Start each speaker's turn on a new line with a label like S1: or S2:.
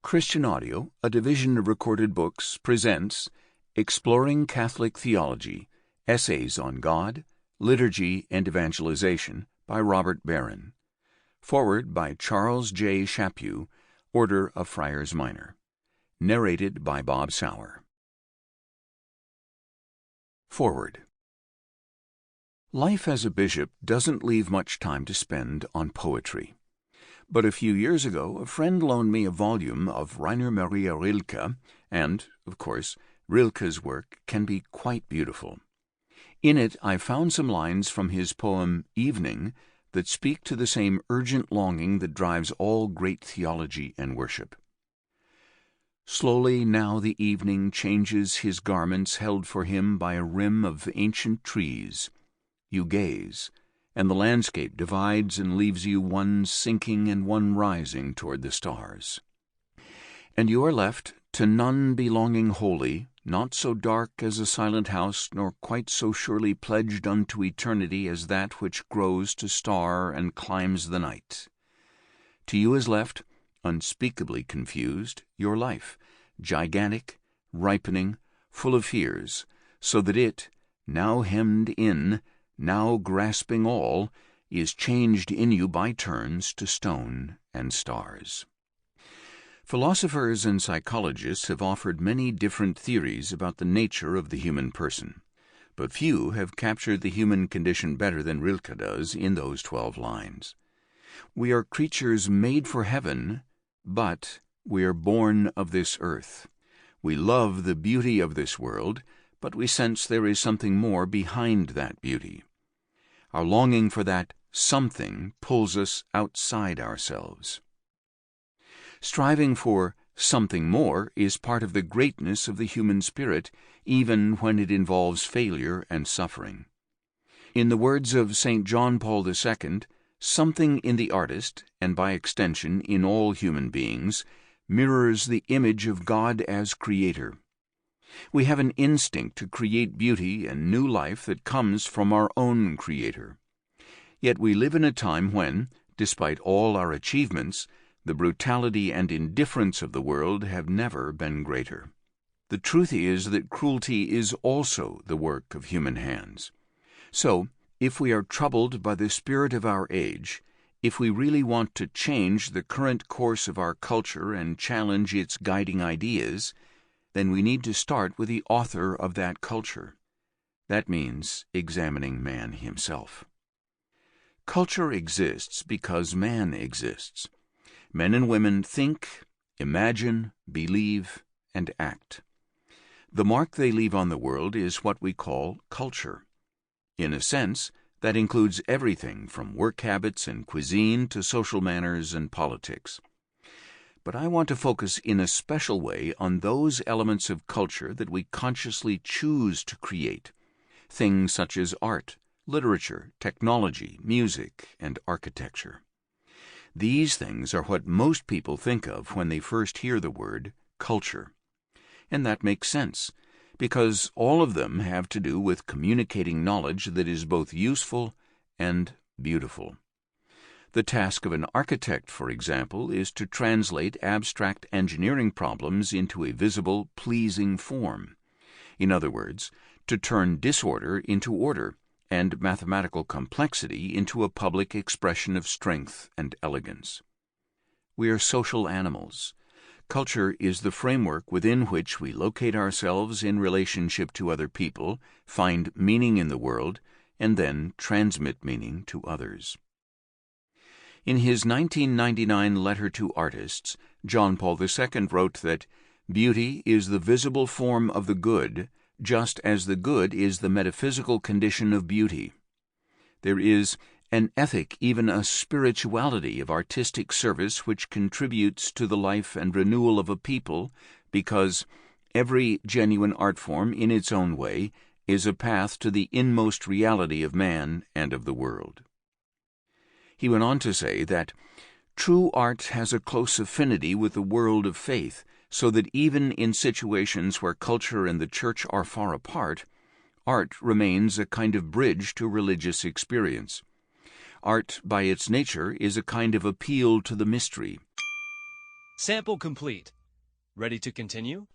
S1: Christian Audio, a division of Recorded Books, presents Exploring Catholic Theology, Essays on God, Liturgy, and Evangelization by Robert Barron. Forward by Charles J. Chaput, Order of Friars Minor. Narrated by Bob Souer. Forward. Life as a bishop doesn't leave much time to spend on poetry. But a few years ago, a friend loaned me a volume of Rainer Maria Rilke, and, of course, Rilke's work can be quite beautiful. In it, I found some lines from his poem Evening that speak to the same urgent longing that drives all great theology and worship. Slowly now the evening changes his garments held for him by a rim of ancient trees. You gaze, and the landscape divides and leaves you one sinking and one rising toward the stars. And you are left to none belonging wholly, not so dark as a silent house, nor quite so surely pledged unto eternity as that which grows to star and climbs the night. To you is left, unspeakably confused, your life, gigantic, ripening, full of fears, so that it, now hemmed in, now grasping all, is changed in you by turns to stone and stars. Philosophers and psychologists have offered many different theories about the nature of the human person, but few have captured the human condition better than Rilke does in those 12 lines. We are creatures made for heaven, but we are born of this earth. We love the beauty of this world, but we sense there is something more behind that beauty. Our longing for that something pulls us outside ourselves. Striving for something more is part of the greatness of the human spirit, even when it involves failure and suffering. In the words of St. John Paul II, something in the artist, and by extension in all human beings, mirrors the image of God as Creator. We have an instinct to create beauty and new life that comes from our own Creator. Yet we live in a time when, despite all our achievements, the brutality and indifference of the world have never been greater. The truth is that cruelty is also the work of human hands. So, if we are troubled by the spirit of our age, if we really want to change the current course of our culture and challenge its guiding ideas, then we need to start with the author of that culture. That means examining man himself. Culture exists because man exists. Men and women think, imagine, believe, and act. The mark they leave on the world is what we call culture. In a sense, that includes everything from work habits and cuisine to social manners and politics. But I want to focus in a special way on those elements of culture that we consciously choose to create, things such as art, literature, technology, music, and architecture. These things are what most people think of when they first hear the word culture. And that makes sense, because all of them have to do with communicating knowledge that is both useful and beautiful. The task of an architect, for example, is to translate abstract engineering problems into a visible, pleasing form. In other words, to turn disorder into order, and mathematical complexity into a public expression of strength and elegance. We are social animals. Culture is the framework within which we locate ourselves in relationship to other people, find meaning in the world, and then transmit meaning to others. In his 1999 letter to artists, John Paul II wrote that beauty is the visible form of the good, just as the good is the metaphysical condition of beauty. There is an ethic, even a spirituality of artistic service which contributes to the life and renewal of a people, because every genuine art form in its own way is a path to the inmost reality of man and of the world. He went on to say that true art has a close affinity with the world of faith, so that even in situations where culture and the church are far apart, art remains a kind of bridge to religious experience. Art, by its nature, is a kind of appeal to the mystery.
S2: Sample complete. Ready to continue?